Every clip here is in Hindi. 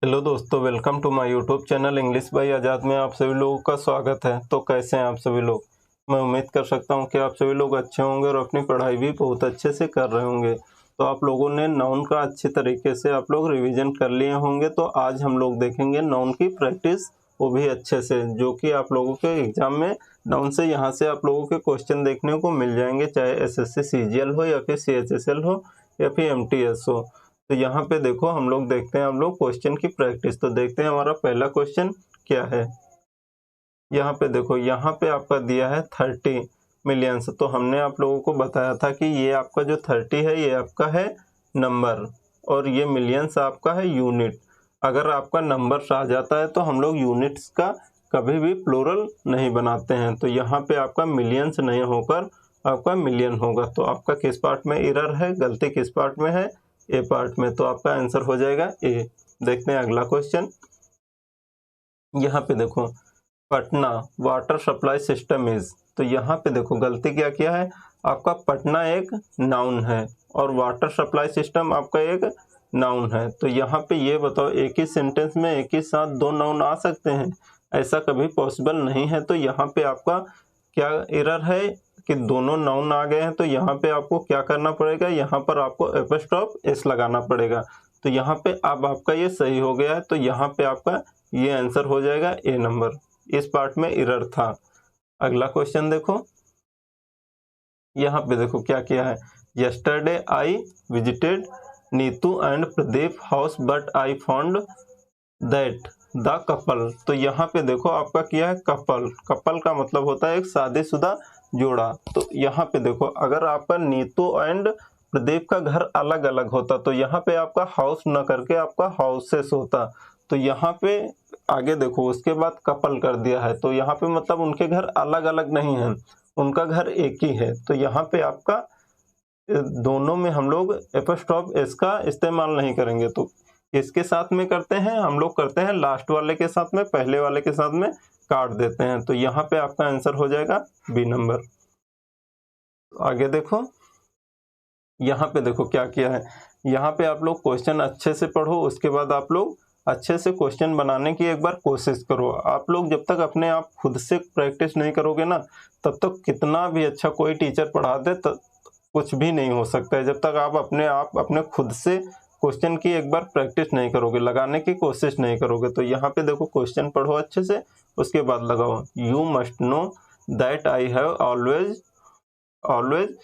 हेलो दोस्तों, welcome to my YouTube channel English by Azad में आप सभी लोगों का स्वागत है। तो कैसे हैं आप सभी लोग? मैं उम्मीद कर सकता हूं कि आप सभी लोग अच्छे होंगे और अपनी पढ़ाई भी बहुत अच्छे से कर रहे होंगे। तो आप लोगों ने नाउन का अच्छे तरीके से आप लोग रिवीजन कर लिए होंगे। तो आज हम लोग देखेंगे नाउन की प्रैक्टिस, वो भी अच्छे से, जो कि आप लोगों के एग्जाम में नाउन से यहाँ से आप लोगों के क्वेश्चन देखने को मिल जाएंगे, चाहे एसएससी सीजीएल हो या फिर सीएचएसएल हो या फिर एमटीएस हो। तो यहाँ पे देखो, हम लोग देखते हैं हम लोग क्वेश्चन की प्रैक्टिस। तो देखते हैं हमारा पहला क्वेश्चन क्या है। यहाँ पे देखो, यहाँ पे आपका दिया है 30 मिलियंस। तो हमने आप लोगों को बताया था कि ये आपका जो 30 है ये आपका है नंबर, और ये मिलियंस आपका है यूनिट। अगर आपका नंबर आ जाता है तो हम लोग यूनिट्स का कभी भी प्लूरल नहीं बनाते हैं। तो यहाँ पे आपका मिलियंस नहीं होकर आपका मिलियन होगा। तो आपका किस पार्ट में एरर है, गलती किस पार्ट में है? ए पार्ट में। तो आपका आंसर हो जाएगा ए। देखते हैं अगला क्वेश्चन। यहाँ पे देखो, Patna water supply system is. तो यहाँ पे देखो गलती क्या किया है, आपका पटना एक नाउन है और वाटर सप्लाई सिस्टम आपका एक नाउन है। तो यहाँ पे ये बताओ, एक ही सेंटेंस में एक ही साथ दो नाउन आ सकते हैं? ऐसा कभी पॉसिबल नहीं है। तो यहाँ पे आपका क्या एरर है कि दोनों नाउन आ गए हैं। तो यहाँ पे आपको क्या करना पड़ेगा, यहाँ पर आपको एपोस्ट्रोफ एस लगाना पड़ेगा। तो यहाँ पे अब आपका ये सही हो गया है। तो यहाँ पे आपका ये आंसर हो जाएगा ए नंबर। इस पार्ट में एरर था। अगला क्वेश्चन देखो, यहाँ पे देखो क्या किया है। Yesterday I visited Neetu and Pradeep house but I found that the couple. तो यहाँ पे देखो आपका किया है कपल। कपल का मतलब होता है एक शादीशुदा जोड़ा। तो यहाँ पे देखो, अगर आपका नीतू एंड प्रदीप का घर अलग अलग होता तो यहाँ पे आपका हाउस न करके आपका हाउसेस होता। तो यहाँ पे आगे देखो, उसके बाद कपल कर दिया है। तो यहाँ पे मतलब उनके घर अलग अलग नहीं है, उनका घर एक ही है। तो यहाँ पे आपका दोनों में हम लोग एपोस्ट्रोफ एस का इस्तेमाल नहीं करेंगे। तो इसके साथ में करते हैं, हम लोग करते हैं लास्ट वाले के साथ में, पहले वाले के साथ में काट देते हैं। तो यहाँ पे आपका आंसर हो जाएगा बी नंबर। आगे देखो, यहाँ पे देखो क्या किया है। यहाँ पे आप लोग क्वेश्चन अच्छे से पढ़ो, उसके बाद आप लोग अच्छे से क्वेश्चन बनाने की एक बार कोशिश करो। आप लोग जब तक अपने आप खुद से प्रैक्टिस नहीं करोगे ना, तब तक कितना भी अच्छा कोई टीचर पढ़ा दे तब कुछ भी नहीं हो सकता है। जब तक आप अपने खुद से क्वेश्चन की एक बार प्रैक्टिस नहीं करोगे, लगाने की कोशिश नहीं करोगे। तो यहाँ पे देखो, क्वेश्चन पढ़ो अच्छे से, उसके बाद लगाओ। You must know that I have always always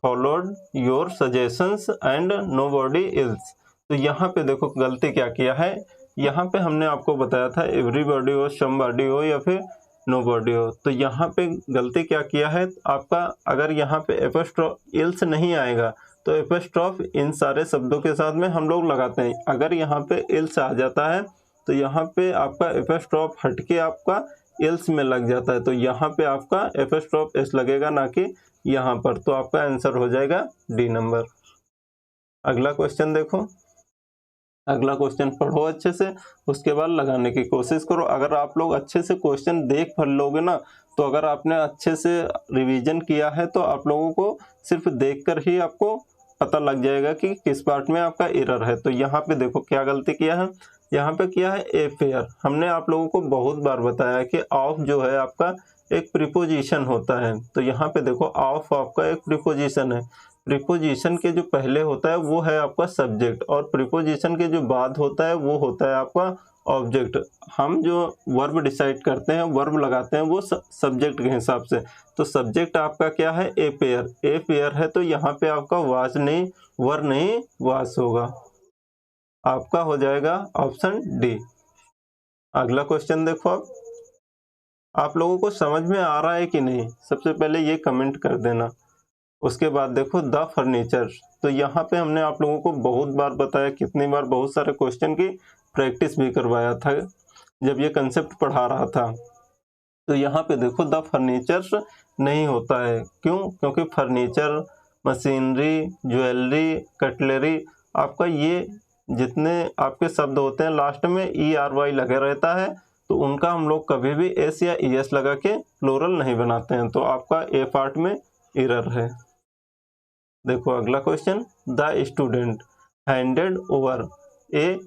followed your suggestions and nobody ills. तो यहाँ पे देखो गलती क्या किया है। यहाँ पे हमने आपको बताया था एवरीबॉडी हो, समबॉडी हो या फिर नोबॉडी हो। तो यहाँ पे गलती क्या किया है आपका, अगर यहाँ पे एपोस्ट्रोफ इल्स नहीं आएगा तो एपोस्ट्रोफ इन सारे शब्दों के साथ में हम लोग लगाते हैं। अगर यहाँ पे इल्स आ जाता है तो यहाँ पे आपका एपोस्ट्रोफ हटके आपका इल्स में लग जाता है। तो यहाँ पे आपका एपोस्ट्रोफ एस लगेगा, ना कि यहाँ पर। तो आपका आंसर हो जाएगा डी नंबर। अगला क्वेश्चन देखो, अगला क्वेश्चन पढ़ो अच्छे से, उसके बाद लगाने की कोशिश करो। अगर आप लोग अच्छे से क्वेश्चन देख पढ़ लोगे ना, तो अगर आपने अच्छे से रिवीजन किया है तो आप लोगों को सिर्फ देखकर ही आपको पता लग जाएगा कि किस पार्ट में आपका एरर है। तो यहाँ पे देखो क्या गलती किया है। यहाँ पे किया है ए फेयर। हमने आप लोगों को बहुत बार बताया कि ऑफ जो है आपका एक प्रीपोजिशन होता है। तो यहाँ पे देखो, ऑफ आपका एक प्रीपोजिशन है। प्रीपोजिशन के जो पहले होता है वो है आपका सब्जेक्ट, और प्रीपोजिशन के जो बाद होता है वो होता है आपका ऑब्जेक्ट। हम जो वर्ब डिसाइड करते हैं, वर्ब लगाते हैं वो सब्जेक्ट के हिसाब से। तो सब्जेक्ट आपका क्या है, ए पेयर। ए पेयर है तो यहाँ पे आपका वाज नहीं, वर नहीं, वाज होगा। आपका हो जाएगा ऑप्शन डी। अगला क्वेश्चन देखो, आप लोगों को समझ में आ रहा है कि नहीं, सबसे पहले ये कमेंट कर देना। उसके बाद देखो द फर्नीचर। तो यहाँ पे हमने आप लोगों को बहुत बार बताया, कितनी बार, बहुत सारे क्वेश्चन की प्रैक्टिस भी करवाया था जब ये कंसेप्ट पढ़ा रहा था। तो यहाँ पे देखो, द फर्नीचर्स नहीं होता है। क्यों? क्योंकि फर्नीचर, मशीनरी, ज्वेलरी, कटलरी, आपका ये जितने आपके शब्द होते हैं लास्ट में ERY लगे रहता है। तो उनका हम लोग कभी भी एस या ES लगा के प्लूरल नहीं बनाते हैं। तो आपका ए पार्ट में एरर है। देखो अगला question, the student handed over A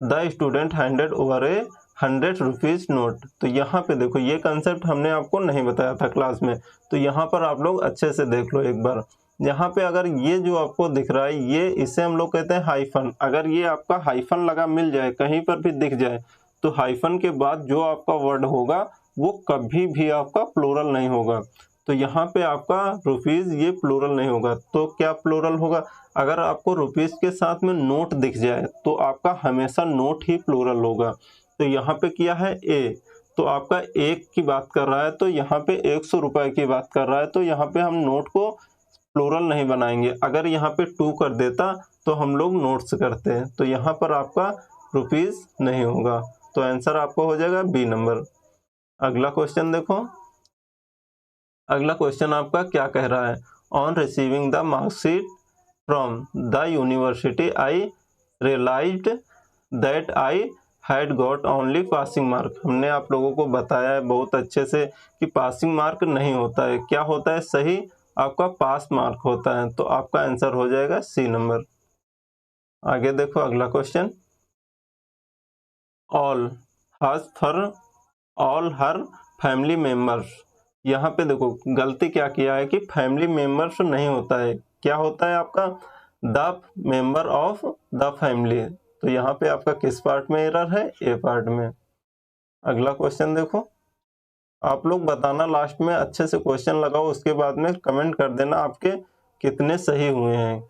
the student handed over A 100 rupees note. तो यहाँ पे देखो ये कंसेप्ट हमने आपको नहीं बताया था क्लास में, तो यहाँ पर आप लोग अच्छे से देख लो एक बार। यहाँ पे अगर ये जो आपको दिख रहा है ये इसे हम लोग कहते हैं हाइफन। अगर ये आपका हाइफन लगा मिल जाए कहीं पर भी दिख जाए तो हाइफन के बाद जो आपका वर्ड होगा वो कभी भी आपका प्लूरल नहीं होगा। तो यहाँ पे आपका रुपीज़ ये प्लूरल नहीं होगा। तो क्या प्लूरल होगा? अगर आपको रुपीज़ के साथ में नोट दिख जाए तो आपका हमेशा नोट ही प्लूरल होगा। तो यहाँ पे किया है ए, तो आपका एक की बात कर रहा है तो यहाँ पे 100 रुपये की बात कर रहा है, तो यहाँ पे हम नोट को प्लूरल नहीं बनाएंगे। अगर यहाँ पे 2 कर देता तो हम लोग नोट्स करते हैं, तो यहाँ पर आपका रुपीज़ नहीं होगा। तो आंसर आपका हो जाएगा बी नंबर। अगला क्वेश्चन देखो। अगला क्वेश्चन आपका क्या कह रहा है? On receiving the marksheet from the university I realised that I had got only passing mark. हमने आप लोगों को बताया है बहुत अच्छे से कि पासिंग मार्क नहीं होता है। क्या होता है सही? आपका पास मार्क होता है। तो आपका आंसर हो जाएगा सी नंबर। आगे देखो अगला क्वेश्चन। ऑल हज for all her family members. यहाँ पे देखो गलती क्या किया है कि फैमिली मेम्बर्स नहीं होता है, क्या होता है आपका the member of the family. तो यहाँ पे आपका किस पार्ट में एरर है? ए पार्ट में। अगला क्वेश्चन देखो। आप लोग बताना लास्ट में अच्छे से क्वेश्चन लगाओ, उसके बाद में कमेंट कर देना आपके कितने सही हुए हैं।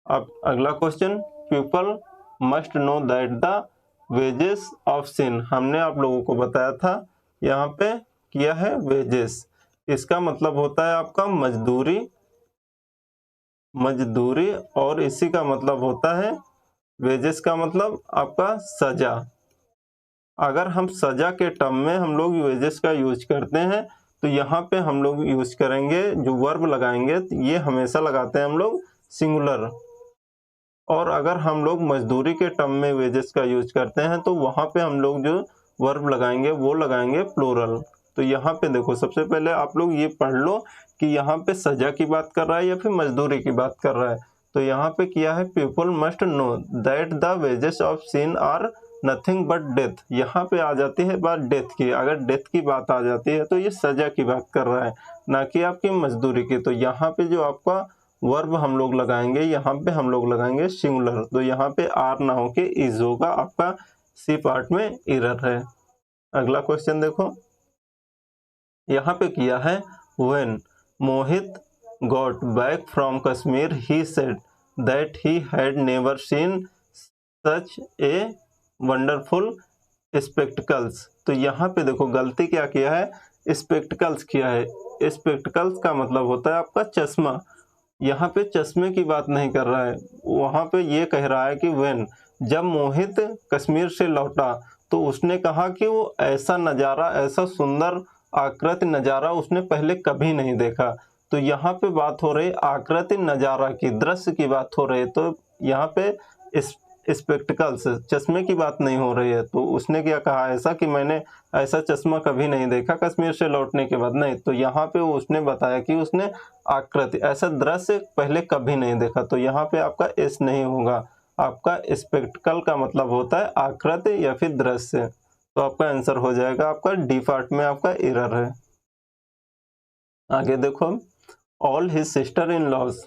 अब अगला question, people must know that the wages of sin. हमने आप लोगों को बताया था, यहाँ पे किया है वेजेस, इसका मतलब होता है आपका मजदूरी, मजदूरी, और इसी का मतलब होता है वेजेस का मतलब आपका सजा। अगर हम सजा के टर्म में हम लोग वेजेस का यूज करते हैं तो यहाँ पे हम लोग यूज करेंगे, जो वर्ब लगाएंगे ये हमेशा लगाते हैं हम लोग सिंगुलर। और अगर हम लोग मजदूरी के टर्म में वेजेस का यूज करते हैं तो वहाँ पे हम लोग जो वर्ब लगाएंगे वो लगाएंगे प्लूरल। तो यहाँ पे देखो सबसे पहले आप लोग ये पढ़ लो कि यहाँ पे सजा की बात कर रहा है या फिर मजदूरी की बात कर रहा है। तो यहाँ पे किया है people must know that the wages of sin are nothing but death. यहाँ पे आ जाती है बात डेथ की। अगर डेथ की बात आ जाती है तो ये सजा की बात कर रहा है, ना कि आपकी मजदूरी की। तो यहाँ पे जो आपका वर्ब हम लोग लगाएंगे, यहाँ पे हम लोग लगाएंगे सिंगुलर। तो यहाँ पे आर ना हो के इज होगा, आपका सी पार्ट में एरर है। अगला क्वेश्चन देखो। यहाँ पे किया है when Mohit got back from Kashmir he said that he had never seen such a wonderful spectacles. तो यहाँ पे देखो गलती क्या किया है, स्पेक्टिकल्स किया है। स्पेक्टिकल्स का मतलब होता है आपका चश्मा। यहाँ पे चश्मे की बात नहीं कर रहा है, वहाँ पे ये कह रहा है कि व्हेन, जब मोहित कश्मीर से लौटा तो उसने कहा कि वो ऐसा नज़ारा, ऐसा सुंदर आकृति नज़ारा उसने पहले कभी नहीं देखा। तो यहाँ पे बात हो रही आकृति नज़ारा की, दृश्य की बात हो रही है। तो यहाँ पे स्पेक्टिकल्स चश्मे की बात नहीं हो रही है। तो उसने क्या कहा ऐसा कि मैंने ऐसा चश्मा कभी नहीं देखा कश्मीर से लौटने के बाद, नहीं। तो यहाँ पे उसने बताया कि उसने आकृति, ऐसा दृश्य पहले कभी नहीं देखा। तो यहाँ पे आपका एस नहीं होगा, आपका स्पेक्टिकल का मतलब होता है आकृति या फिर दृश्य। तो आपका आंसर हो जाएगा आपका डी पार्ट में आपका एरर है। आगे देखो, all his sister in laws.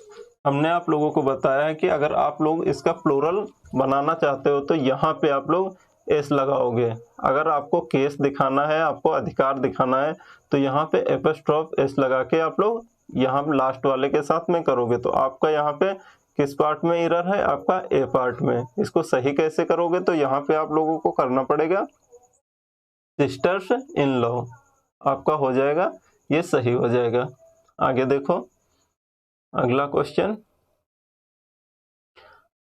हमने आप लोगों को बताया है कि अगर आप लोग इसका प्लूरल बनाना चाहते हो तो यहाँ पे आप लोग एस लगाओगे। अगर आपको केस दिखाना है, आपको अधिकार दिखाना है, तो यहाँ पे एपस्ट्रॉफ एस लगा के आप लोग यहाँ लास्ट वाले के साथ में करोगे। तो आपका यहाँ पे किस पार्ट में एरर है? आपका ए पार्ट में। इसको सही कैसे करोगे? तो यहाँ पे आप लोगों को करना पड़ेगा सिस्टर्स इन लॉ, आपका हो जाएगा, ये सही हो जाएगा। आगे देखो अगला क्वेश्चन।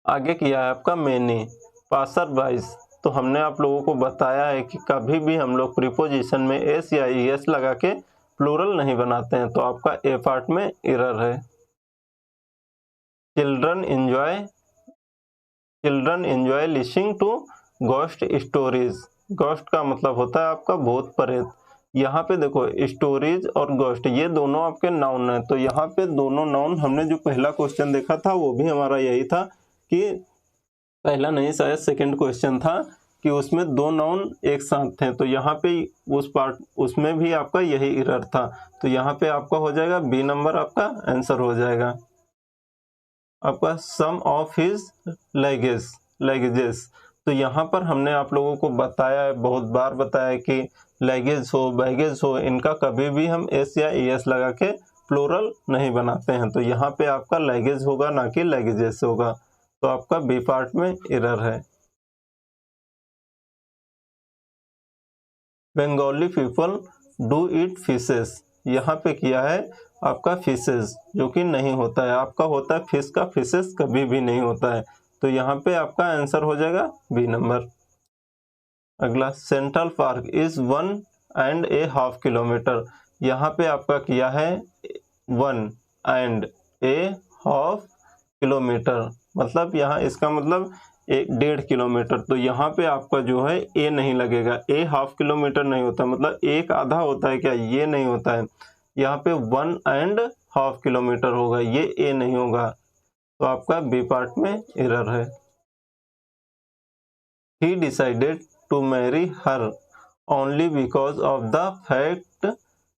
आगे किया है आपका मैनी पासर बाइज। तो हमने आप लोगों को बताया है कि कभी भी हम लोग प्रीपोजिशन में एस या ई एस लगा के प्लूरल नहीं बनाते हैं। तो आपका ए पार्ट में एरर है। Children enjoy listening to ghost stories. Ghost का मतलब होता है आपका भूत प्रेत। यहाँ पे देखो स्टोरीज और घोस्ट ये दोनों आपके नाउन है। तो यहाँ पे दोनों नाउन, हमने जो पहला क्वेश्चन देखा था वो भी हमारा यही था कि पहला नहीं, शायद सेकंड क्वेश्चन था कि उसमें दो नाउन एक साथ थे, तो यहाँ पे उस पार्ट उसमें भी आपका यही एरर था, तो यहाँ पे आपका हो जाएगा बी नंबर, आपका आंसर हो जाएगा आपका सम ऑफ हिज लगेजेस। तो यहाँ पर हमने आप लोगों को बताया है, बहुत बार बताया है कि लगेज हो बैगेज हो, इनका कभी भी हम एस या एस लगा के प्लूरल नहीं बनाते हैं, तो यहाँ पे आपका लगेज होगा ना कि लगेजेस होगा, तो आपका बी पार्ट में एरर है। Bengali people do eat fishes, यहाँ पे किया है आपका फिशेस, जो कि नहीं होता है, आपका होता है फिश का, फिशेस कभी भी नहीं होता है, तो यहाँ पे आपका आंसर हो जाएगा बी नंबर। अगला, सेंट्रल पार्क इज 1.5 किलोमीटर, यहाँ पे आपका किया है 1.5 किलोमीटर, मतलब यहाँ इसका मतलब 1.5 किलोमीटर, तो यहाँ पे आपका जो है ए नहीं लगेगा, ए हाफ किलोमीटर नहीं होता, मतलब एक आधा होता है क्या, ये नहीं होता है, यहाँ पे 1.5 किलोमीटर होगा, ये ए नहीं होगा, तो आपका बी पार्ट में एरर है। He decided to marry her only because of the fact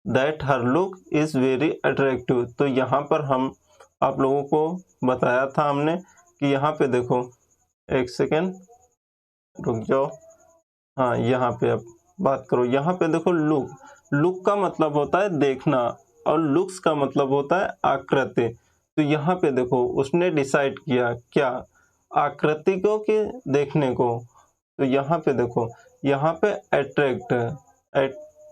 that her look is very attractive, तो यहाँ पर हम आप लोगों को बताया था हमने कि यहाँ पे देखो, एक सेकेंड रुक जाओ, हाँ यहाँ पे अब बात करो, यहाँ पे देखो लुक का मतलब होता है देखना, और लुक्स का मतलब होता है आकृति, तो यहाँ पे देखो उसने डिसाइड किया क्या, आकृति को कि देखने को, तो यहाँ पे देखो, यहाँ पे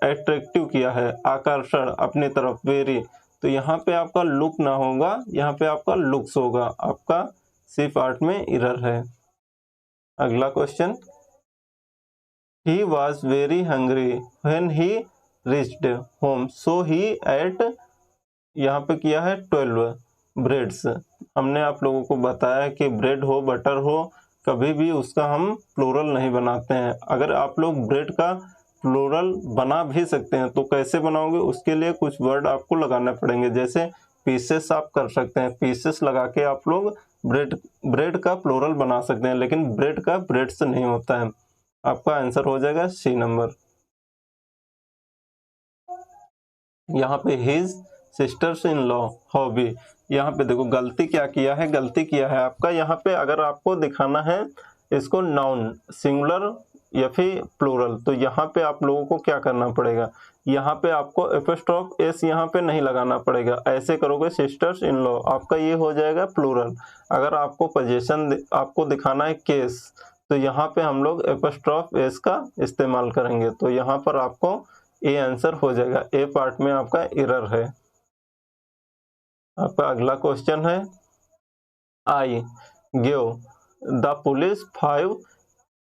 अट्रैक्टिव किया है, आकर्षण अपनी तरफ, वेरी, तो यहाँ पे आपका लुक ना होगा, यहाँ पे आपका लुक्स होगा, आपका सी पार्ट में एरर है। अगला question, he was very hungry when he reached home so he ate, यहाँ पे किया है 12 ब्रेड्स, हमने आप लोगों को बताया कि ब्रेड हो बटर हो कभी भी उसका हम प्लूरल नहीं बनाते हैं, अगर आप लोग ब्रेड का प्लूरल बना भी सकते हैं तो कैसे बनाओगे, उसके लिए कुछ वर्ड आपको लगाने पड़ेंगे, जैसे पीसेस आप कर सकते हैं, पीसेस लगा के आप लोग ब्रेड का प्लूरल बना सकते हैं, लेकिन ब्रेड का ब्रेड्स नहीं होता है, आपका आंसर हो जाएगा सी नंबर। यहाँ पे his sisters in law hobby, यहाँ पे देखो गलती क्या किया है, गलती किया है आपका, यहाँ पे अगर आपको दिखाना है इसको नाउन सिंगुलर या फिर प्लूरल, तो यहाँ पे आप लोगों को क्या करना पड़ेगा, यहाँ पे आपको एपोस्ट्रोफ एस यहाँ पे नहीं लगाना पड़ेगा, ऐसे करोगे सिस्टर्स इन लॉ, आपका ये हो जाएगा प्लूरल। अगर आपको पोजीशन आपको दिखाना है केस, तो यहाँ पे हम लोग एपोस्ट्रोफ एस का इस्तेमाल करेंगे, तो यहाँ पर आपको ए आंसर हो जाएगा, ए पार्ट में आपका एरर है। आपका अगला क्वेश्चन है, I give the police 5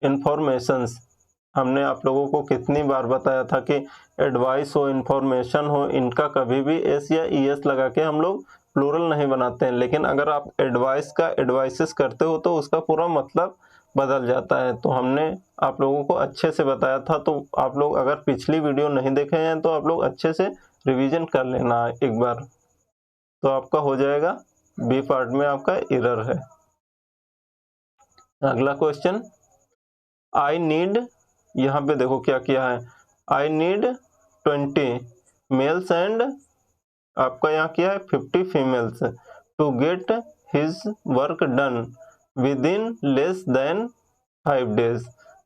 informations, हमने आप लोगों को कितनी बार बताया था कि एडवाइस हो इंफॉर्मेशन हो, इनका कभी भी एस या ई एस लगा के हम लोग प्लूरल नहीं बनाते हैं, लेकिन अगर आप एडवाइस का एडवाइसेस करते हो तो उसका पूरा मतलब बदल जाता है, तो हमने आप लोगों को अच्छे से बताया था, तो आप लोग अगर पिछली वीडियो नहीं देखे हैं तो आप लोग अच्छे से रिवीजन कर लेना एक बार, तो आपका हो जाएगा बी पार्ट में आपका एरर है। अगला क्वेश्चन, आई नीड, यहाँ पे देखो क्या किया है, आई नीड 20 मेल्स एंड आपका यहाँ किया है 50 females to get his work done within less than 5 days,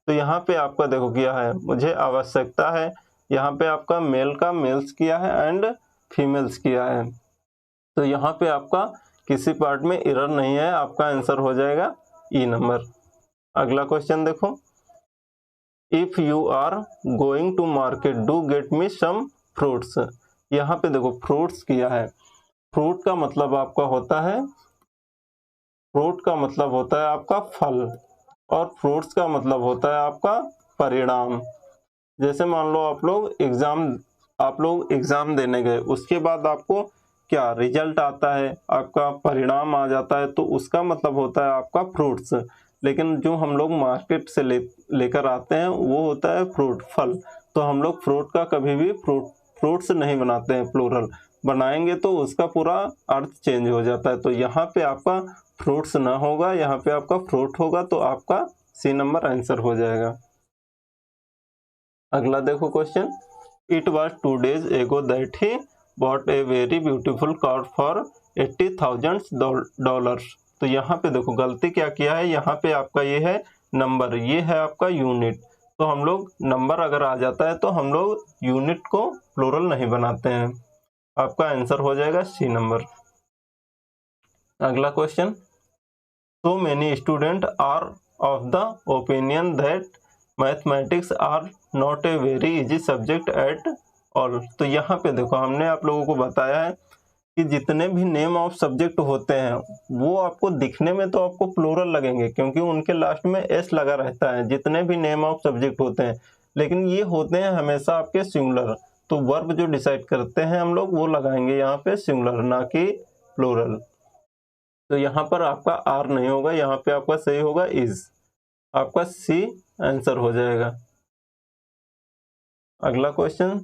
तो यहाँ पे आपका देखो किया है मुझे आवश्यकता है, यहाँ पे आपका मेल का मेल्स किया है एंड फीमेल्स किया है, तो यहाँ पे आपका किसी पार्ट में एरर नहीं है, आपका आंसर हो जाएगा ई नंबर। अगला क्वेश्चन देखो, if you are going to market do get me some fruits, यहाँ पे देखो फ्रूट्स किया है, फ्रूट का मतलब आपका होता है, फ्रूट का मतलब होता है आपका फल, और फ्रूट्स का मतलब होता है आपका परिणाम, जैसे मान लो आप लोग एग्जाम देने गए, उसके बाद आपको क्या रिजल्ट आता है, आपका परिणाम आ जाता है, तो उसका मतलब होता है आपका फ्रूट्स, लेकिन जो हम लोग मार्केट से लेकर आते हैं वो होता है फ्रूट फल, तो हम लोग फ्रूट का कभी भी फ्रूट्स नहीं बनाते हैं, प्लूरल बनाएंगे तो उसका पूरा अर्थ चेंज हो जाता है, तो यहाँ पे आपका फ्रूट्स ना होगा, यहाँ पे आपका फ्रूट होगा, तो आपका सी नंबर आंसर हो जाएगा। अगला देखो क्वेश्चन, इट वॉज 2 days एगो that he bought a very beautiful car for $80,000। तो यहाँ पे देखो गलती क्या किया है, यहाँ पे आपका ये है नंबर, ये है आपका यूनिट। तो हम लोग नंबर अगर आ जाता है तो हम लोग यूनिट को प्लूरल नहीं बनाते हैं। आपका आंसर हो जाएगा सी नंबर। अगला question, so many students are of the opinion that mathematics are not a very easy subject at all। तो यहाँ पे देखो हमने आप लोगों को बताया है कि जितने भी नेम ऑफ सब्जेक्ट होते हैं वो आपको दिखने में तो आपको प्लूरल लगेंगे, क्योंकि उनके लास्ट में एस लगा रहता है जितने भी नेम ऑफ सब्जेक्ट होते हैं, लेकिन ये होते हैं हमेशा आपके सिंगुलर। तो वर्ब जो डिसाइड करते हैं हम लोग वो लगाएंगे यहाँ पे सिंगुलर, ना कि प्लूरल। तो यहाँ पर आपका आर नहीं होगा, यहाँ पे आपका सही होगा इज। आपका सी आंसर हो जाएगा। अगला क्वेश्चन,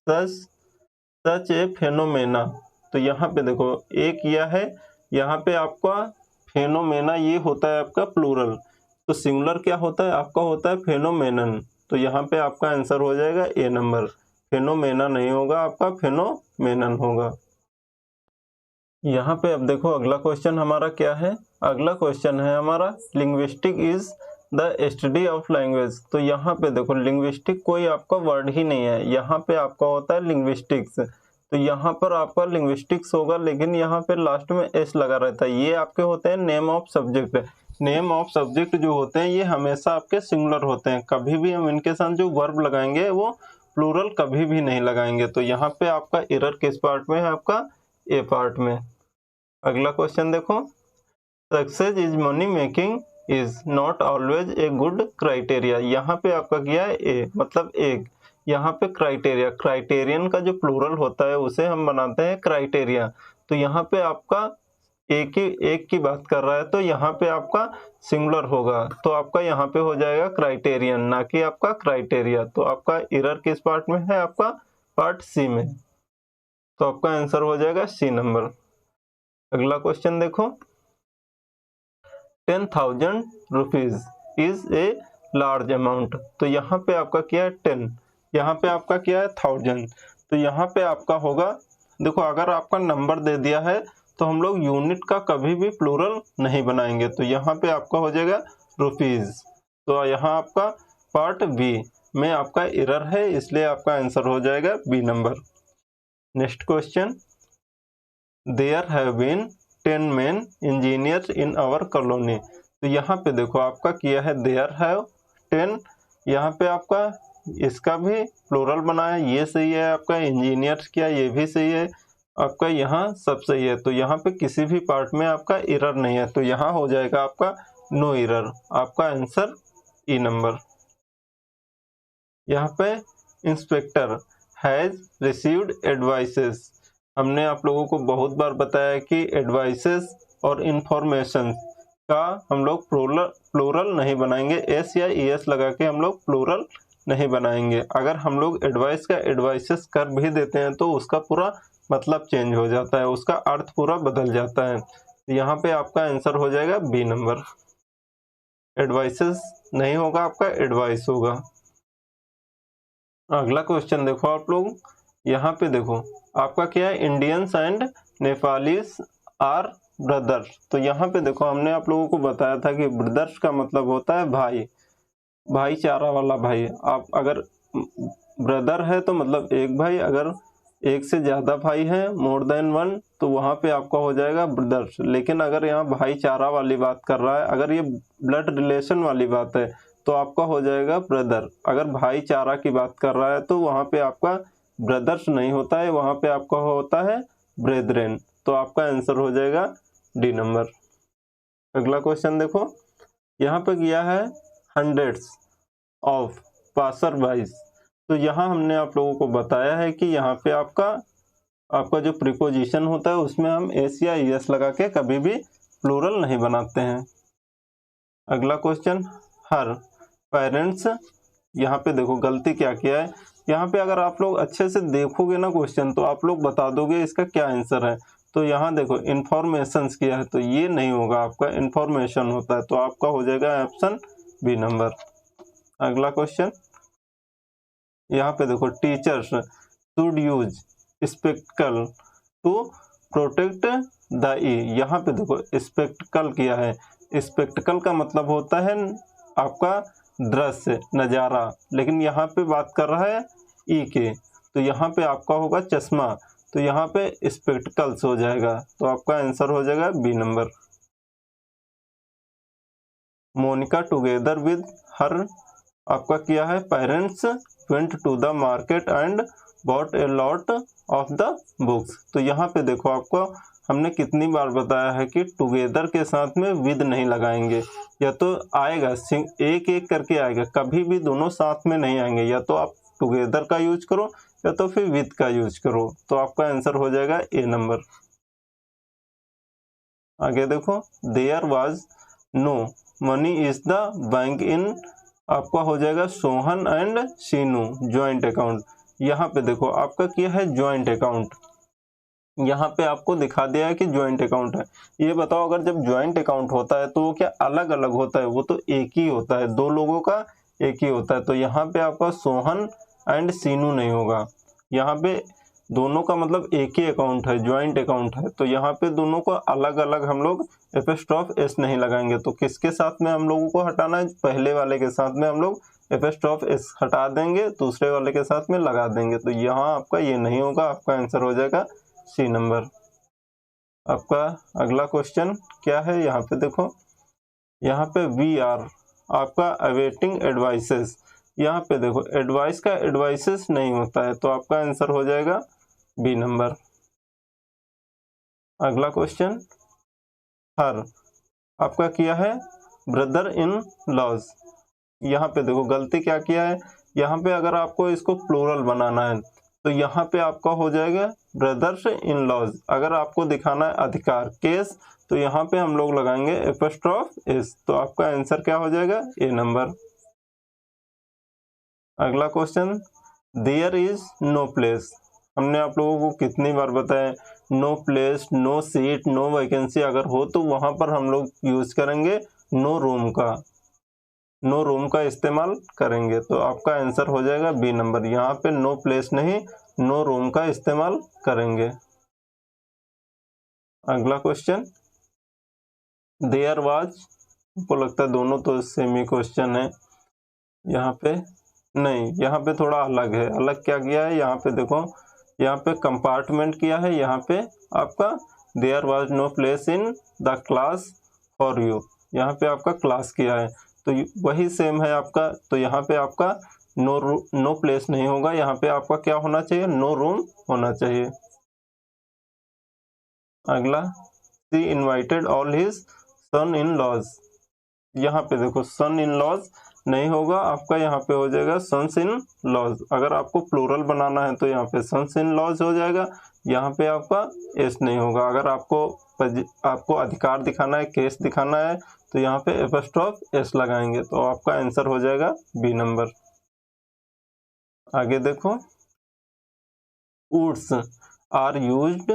सच ए फेनोमेना। तो यहाँ पे देखो एक किया है, यहाँ पे आपका फेनोमेना ये होता है आपका प्लूरल, तो सिंगुलर क्या होता है आपका होता है फेनोमेनन। तो यहाँ पे आपका आंसर हो जाएगा ए नंबर, फेनोमेना नहीं होगा, आपका फेनोमेनन होगा। यहाँ पे अब देखो अगला क्वेश्चन हमारा क्या है, अगला क्वेश्चन है हमारा linguistic is the study of language. तो यहाँ पे देखो लिंग्विस्टिक कोई आपका वर्ड ही नहीं है, यहाँ पे आपका होता है लिंग्विस्टिक्स। तो यहाँ पर आपका लिंग्विस्टिक्स होगा, लेकिन यहाँ पे लास्ट में एस लगा रहता है। ये आपके होते हैं name of subject. Name of subject जो होते हैं ये हमेशा आपके सिंगुलर होते हैं, कभी भी हम इनके साथ जो वर्ब लगाएंगे वो प्लूरल कभी भी नहीं लगाएंगे। तो यहाँ पे आपका एरर किस पार्ट में है, आपका ए पार्ट में। अगला क्वेश्चन देखो, success is money making is not always a good criteria. यहाँ पे आपका क्या है ए, मतलब एक। यहाँ पे क्राइटेरिया, क्राइटेरियन का जो प्लूरल होता है उसे हम बनाते हैं क्राइटेरिया। तो यहाँ पे आपका एक की बात कर रहा है, तो यहाँ पे आपका सिंगुलर होगा, तो आपका यहाँ पे हो जाएगा क्राइटेरियन, ना कि आपका क्राइटेरिया। तो आपका एरर किस पार्ट में है, आपका पार्ट सी में। तो आपका आंसर हो जाएगा सी नंबर। अगला क्वेश्चन देखो, 10,000 rupees is a large amount. तो यहाँ पे आपका क्या है 10, यहाँ पे आपका क्या है 1000। तो यहाँ पे आपका होगा, देखो अगर आपका नंबर दे दिया है तो हम लोग यूनिट का कभी भी प्लूरल नहीं बनाएंगे। तो यहाँ पे आपका हो जाएगा रुपीज। तो यहाँ आपका पार्ट बी में आपका एरर है, इसलिए आपका आंसर हो जाएगा B number. Next question, there have been 10 men engineers in our colony. तो यहाँ पे देखो आपका किया है देयर हैव 10, यहाँ पे आपका इसका भी प्लूरल बनाया, ये सही है। आपका इंजीनियर्स किया, ये भी सही है। आपका यहाँ सब सही है, तो यहाँ पे किसी भी पार्ट में आपका एरर नहीं है, तो यहाँ हो जाएगा आपका नो एरर। आपका आंसर ई नंबर। यहाँ पे इंस्पेक्टर हैज रिसीव्ड एडवाइसेस। हमने आप लोगों को बहुत बार बताया कि एडवाइसेस और इंफॉर्मेशन का हम लोग प्लूरल नहीं बनाएंगे, एस या ई एस लगा के हम लोग प्लूरल नहीं बनाएंगे। अगर हम लोग एडवाइस का एडवाइसेस कर भी देते हैं तो उसका पूरा मतलब चेंज हो जाता है, उसका अर्थ पूरा बदल जाता है। यहाँ पे आपका आंसर हो जाएगा बी नंबर, एडवाइसेस नहीं होगा, आपका एडवाइस होगा। अगला क्वेश्चन देखो आप लोग, यहाँ पे देखो आपका क्या है, Indians and Nepalese are brothers. तो यहाँ पे देखो हमने आप लोगों को बताया था कि ब्रदर्स का मतलब होता है भाई, भाईचारा वाला भाई। आप अगर ब्रदर है तो मतलब एक भाई, अगर एक से ज़्यादा भाई है मोर देन वन तो वहाँ पे आपका हो जाएगा ब्रदर्स। लेकिन अगर यहाँ भाईचारा वाली बात कर रहा है, अगर ये ब्लड रिलेशन वाली बात है तो आपका हो जाएगा ब्रदर। अगर भाईचारा की बात कर रहा है तो वहाँ पे आपका ब्रदर्स नहीं होता है, वहाँ पे आपका होता है ब्रेदरेन। तो आपका आंसर हो जाएगा डी नंबर। अगला क्वेश्चन देखो, यहाँ पे किया है हंड्रेड्स ऑफ पासर बाइज। तो यहाँ हमने आप लोगों को बताया है कि यहाँ पे आपका जो प्रीपोजिशन होता है उसमें हम एस या एस लगा के कभी भी प्लूरल नहीं बनाते हैं। अगला क्वेश्चन, हर पेरेंट्स। यहाँ पे देखो गलती क्या किया है, यहाँ पे अगर आप लोग अच्छे से देखोगे ना क्वेश्चन तो आप लोग बता दोगे इसका क्या आंसर है। तो यहाँ देखो इंफॉर्मेशंस किया है, तो ये नहीं होगा, आपका इंफॉर्मेशन होता है, तो आपका हो जाएगा ऑप्शन बी नंबर। अगला क्वेश्चन, यहाँ पे देखो teachers should use spectacle to protect the eye. यहाँ पे देखो स्पेक्टिकल किया है, स्पेक्टिकल का मतलब होता है आपका दृश्य, नज़ारा, लेकिन यहाँ पे बात कर रहा है ई के, तो यहाँ पे आपका होगा चश्मा, तो यहाँ पे स्पेक्टिकल्स हो जाएगा, तो आपका आंसर हो जाएगा B number. Monica together with her आपका किया है parents went to the market and bought a lot of the books. तो यहाँ पे देखो आपको हमने कितनी बार बताया है कि टुगेदर के साथ में विद नहीं लगाएंगे, या तो आएगा एक एक करके आएगा, कभी भी दोनों साथ में नहीं आएंगे, या तो आप टुगेदर का यूज करो या तो फिर विद का यूज करो, तो आपका आंसर हो जाएगा ए नंबर। आगे देखो, there was no money is the bank in, आपका हो जाएगा Sohan and Sheenu joint account. यहाँ पे देखो आपका क्या है ज्वाइंट अकाउंट, यहाँ पे आपको दिखा दिया है कि ज्वाइंट अकाउंट है। ये बताओ अगर जब ज्वाइंट अकाउंट होता है तो वो क्या अलग अलग होता है, वो तो एक ही होता है, दो लोगों का एक ही होता है, तो यहाँ पे आपका सोहन एंड सीनू नहीं होगा, यहाँ पे दोनों का मतलब एक ही अकाउंट है, ज्वाइंट अकाउंट है, तो यहाँ पे दोनों को अलग अलग हम लोग एपोस्ट्रोफ एस नहीं लगाएंगे। तो किसके साथ में हम लोगों को हटाना है, पहले वाले के साथ में हम लोग एपोस्ट्रोफ एस हटा देंगे, दूसरे वाले के साथ में लगा देंगे, तो यहाँ आपका ये नहीं होगा, आपका आंसर हो जाएगा सी नंबर। आपका अगला क्वेश्चन क्या है, यहाँ पे देखो, यहाँ पे वी आर आपका अवेटिंग एडवाइसेस, यहाँ पे देखो एडवाइस का एडवाइसेस नहीं होता है, तो आपका आंसर हो जाएगा बी नंबर। अगला क्वेश्चन, हर आपका किया है ब्रदर इन लॉज, यहाँ पे देखो गलती क्या किया है, यहाँ पे अगर आपको इसको प्लूरल बनाना है तो यहाँ पे आपका हो जाएगा ब्रदर्स इन लॉज, अगर आपको दिखाना है अधिकार केस तो यहाँ पे हम लोग लगाएंगे एपोस्ट्रोफ एस, तो आपका आंसर क्या हो जाएगा ए नंबर। अगला question, there is no place, हमने आप लोगों को कितनी बार बताया no place, no seat, no vacancy अगर हो तो वहाँ पर हम लोग यूज करेंगे नो रूम का, नो रूम का इस्तेमाल करेंगे, तो आपका आंसर हो जाएगा बी नंबर, यहाँ पे नो प्लेस नहीं नो रूम का इस्तेमाल करेंगे। अगला क्वेश्चन, देयर वाज, हमको लगता है दोनों तो सेमी क्वेश्चन है, यहाँ पे नहीं, यहाँ पे थोड़ा अलग है, अलग क्या किया है, यहाँ पे देखो यहाँ पे कंपार्टमेंट किया है, यहाँ पे आपका there was no place in the class for you, यहाँ पे आपका क्लास किया है, तो वही सेम है आपका, तो यहाँ पे आपका नो प्लेस नहीं होगा, यहाँ पे आपका क्या होना चाहिए, नो रूम होना चाहिए। अगला, she invited all his son in laws, यहाँ पे देखो सन इन लॉज नहीं होगा, आपका यहाँ पे हो जाएगा सन्स इन लॉज, अगर आपको प्लूरल बनाना है तो यहाँ पे सन्स इन लॉज हो जाएगा, यहाँ पे आपका एस नहीं होगा, अगर आपको अधिकार दिखाना है, केस दिखाना है, तो यहाँ पे एपोस्ट्रोफ एस लगाएंगे, तो आपका आंसर हो जाएगा बी नंबर। आगे देखो, woods are used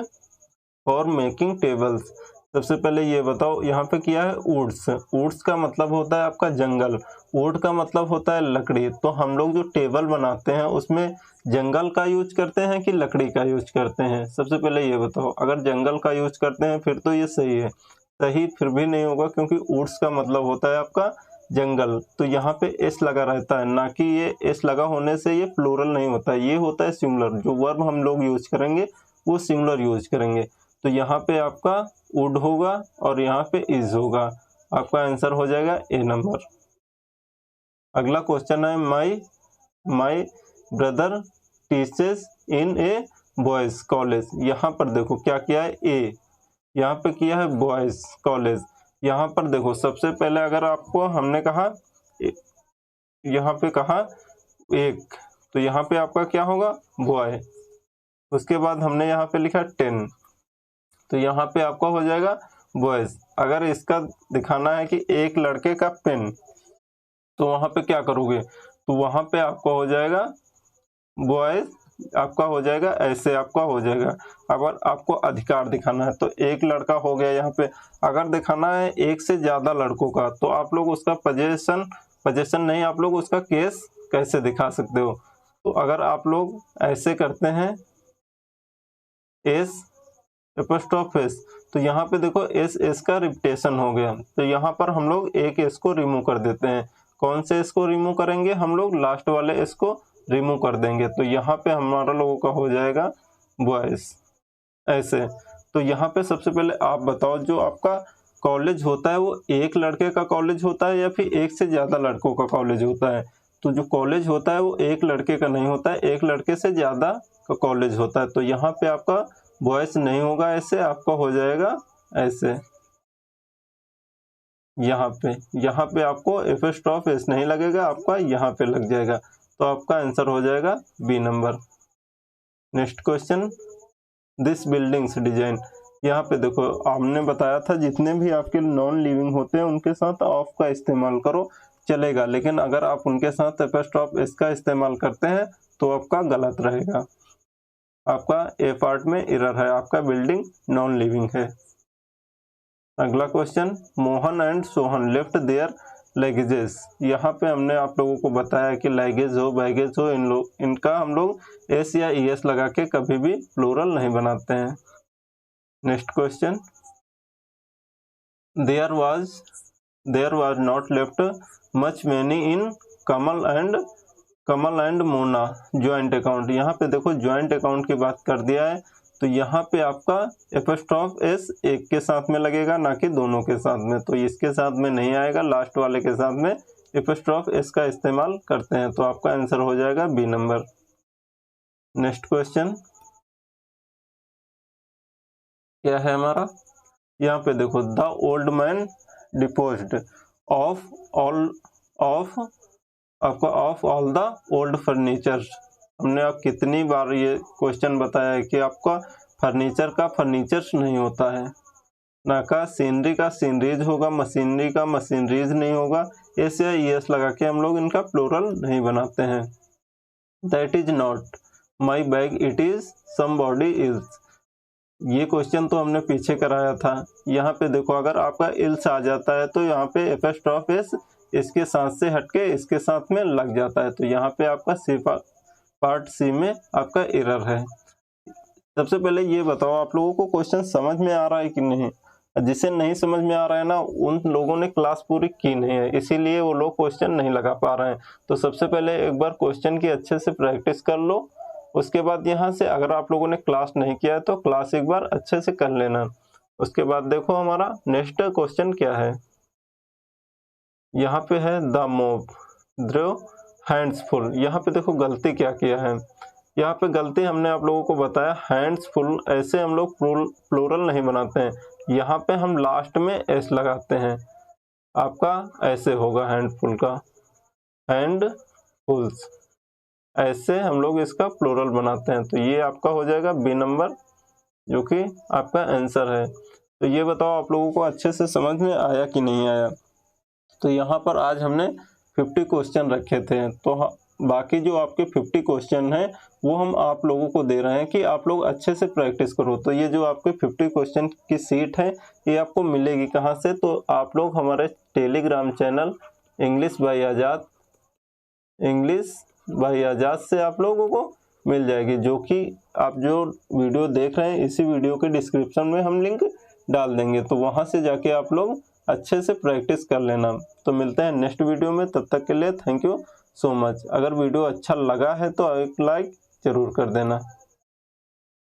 for making tables, सबसे पहले ये बताओ यहाँ पे क्या है वुड्स, वुड्स का मतलब होता है आपका जंगल, वुड का मतलब होता है लकड़ी, तो हम लोग जो टेबल बनाते हैं उसमें जंगल का यूज करते हैं कि लकड़ी का यूज करते हैं, सबसे पहले ये बताओ, अगर जंगल का यूज करते हैं फिर तो ये सही है, सही फिर भी नहीं होगा क्योंकि वुड्स का मतलब होता है आपका जंगल, तो यहाँ पे एस लगा रहता है, ना कि ये एस लगा होने से ये प्लूरल नहीं होता है, ये होता है सिंगुलर, जो वर्ब हम लोग यूज करेंगे वो सिंगुलर यूज करेंगे, तो यहाँ पे आपका वुड होगा और यहाँ पे इज होगा, आपका आंसर हो जाएगा ए नंबर। अगला क्वेश्चन है, my brother teaches in A boys college, यहाँ पर देखो क्या किया है ए, यहाँ पे किया है बॉयज कॉलेज, यहाँ पर देखो सबसे पहले अगर आपको हमने कहा यहाँ पे कहा एक, तो यहाँ पे आपका क्या होगा बॉय, उसके बाद हमने यहाँ पे लिखा 10, तो यहाँ पे आपका हो जाएगा बॉयज, अगर इसका दिखाना है कि एक लड़के का पेन, तो वहाँ पे क्या करोगे, तो वहाँ पे आपका हो जाएगा बॉयज आपका हो जाएगा ऐसे, आपका हो जाएगा। अगर आपको अधिकार दिखाना है तो एक लड़का हो गया यहाँ पे। अगर दिखाना है एक से ज़्यादा लड़कों का तो आप लोग उसका पजेशन नहीं, आप लोग उसका केस कैसे दिखा सकते हो। तो अगर आप लोग ऐसे करते हैं एस एपोस्ट्रोफ एस, तो यहाँ पे देखो एस का रिपीटेशन हो गया, तो यहाँ पर हम लोग एक एस को रिमूव कर देते हैं। कौन से एस को रिमूव करेंगे, हम लोग लास्ट वाले एस को रिमूव कर देंगे। तो यहाँ पे हमारा लोगों का हो जाएगा बॉयज ऐसे। तो यहाँ पे सबसे पहले आप बताओ, जो आपका कॉलेज होता है वो एक लड़के का कॉलेज होता है या फिर एक से ज़्यादा लड़कों का कॉलेज होता है। तो जो कॉलेज होता है वो एक लड़के का नहीं होता है, एक लड़के से ज़्यादा का कॉलेज होता है। तो यहाँ पे आपका बॉयज नहीं होगा ऐसे, आपका हो जाएगा ऐसे। यहाँ पे आपको एपोस्ट्रोफ एस नहीं लगेगा, आपका यहाँ पे लग जाएगा। तो आपका आंसर हो जाएगा B number. Next question, this buildings design. यहाँ पे देखो हमने बताया था जितने भी आपके नॉन लिविंग होते हैं उनके साथ ऑफ का इस्तेमाल करो चलेगा, लेकिन अगर आप उनके साथ एपोस्ट्रोफ एस का इस्तेमाल करते हैं तो आपका गलत रहेगा। आपका ए पार्ट में एरर है, आपका बिल्डिंग नॉन लिविंग है। अगला question, Mohan and Sohan left their luggages. यहाँ पे हमने आप लोगों को बताया कि लगेज हो बैगेज हो इनका हम लोग एस या ई एस लगा के कभी भी प्लूरल नहीं बनाते हैं। Next question, there was not left much money in Kamal and Mona joint account. यहाँ पे देखो ज्वाइंट अकाउंट की बात कर दिया है, तो यहाँ पे आपका एपोस्ट्रोफ एस एक के साथ में लगेगा, ना कि दोनों के साथ में। तो इसके साथ में नहीं आएगा, लास्ट वाले के साथ में एपोस्ट्रोफ एस का इस्तेमाल करते हैं। तो आपका आंसर हो जाएगा बी नंबर। नेक्स्ट क्वेश्चन क्या है हमारा, यहाँ पे देखो the old man disposed of all the old furniture. हमने आप कितनी बार ये क्वेश्चन बताया है कि आपका फर्नीचर का फर्नीचर्स नहीं होता है, ना का सीनरीज होगा, मशीनरी का मशीनरीज नहीं होगा। एस या एस लगा के हम लोग इनका प्लूरल नहीं बनाते हैं। That is not my bag, it is somebody is. ये क्वेश्चन तो हमने पीछे कराया था। यहाँ पे देखो अगर आपका इल्स आ जाता है तो यहाँ पे एपोस्ट्रोफ एस इसके साथ से हटके इसके साथ में लग जाता है। तो यहाँ पे आपका सी पार्ट सी में आपका एरर है। सबसे पहले ये बताओ आप लोगों को क्वेश्चन समझ में आ रहा है कि नहीं। जिसे नहीं समझ में आ रहा है ना, उन लोगों ने क्लास पूरी की नहीं है, इसीलिए वो लोग क्वेश्चन नहीं लगा पा रहे हैं। तो सबसे पहले एक बार क्वेश्चन की अच्छे से प्रैक्टिस कर लो, उसके बाद यहाँ से अगर आप लोगों ने क्लास नहीं किया है तो क्लास एक बार अच्छे से कर लेना। उसके बाद देखो हमारा नेक्स्ट क्वेश्चन क्या है। यहाँ पे है द मोब ड्रो हैंड्सफुल। यहाँ पे देखो गलती क्या किया है। यहाँ पे गलती हमने आप लोगों को बताया हैंड्सफुल ऐसे हम लोग प्लूरल नहीं बनाते हैं, यहाँ पे हम लास्ट में एस लगाते हैं। आपका ऐसे होगा हैंडफुल का, हैंडफुल्स ऐसे हम लोग इसका प्लूरल बनाते हैं। तो ये आपका हो जाएगा बी नंबर, जो कि आपका आंसर है। तो ये बताओ आप लोगों को अच्छे से समझ में आया कि नहीं आया। तो यहाँ पर आज हमने 50 क्वेश्चन रखे थे, तो बाकी जो आपके 50 क्वेश्चन हैं वो हम आप लोगों को दे रहे हैं कि आप लोग अच्छे से प्रैक्टिस करो। तो ये जो आपके 50 क्वेश्चन की सीट है ये आपको मिलेगी कहाँ से, तो आप लोग हमारे टेलीग्राम चैनल इंग्लिश बाई आजाद से आप लोगों को मिल जाएगी, जो कि आप जो वीडियो देख रहे हैं इसी वीडियो के डिस्क्रिप्शन में हम लिंक डाल देंगे। तो वहाँ से जाके आप लोग अच्छे से प्रैक्टिस कर लेना। तो मिलते हैं नेक्स्ट वीडियो में, तब तक के लिए थैंक यू सो मच। अगर वीडियो अच्छा लगा है तो एक लाइक ज़रूर कर देना।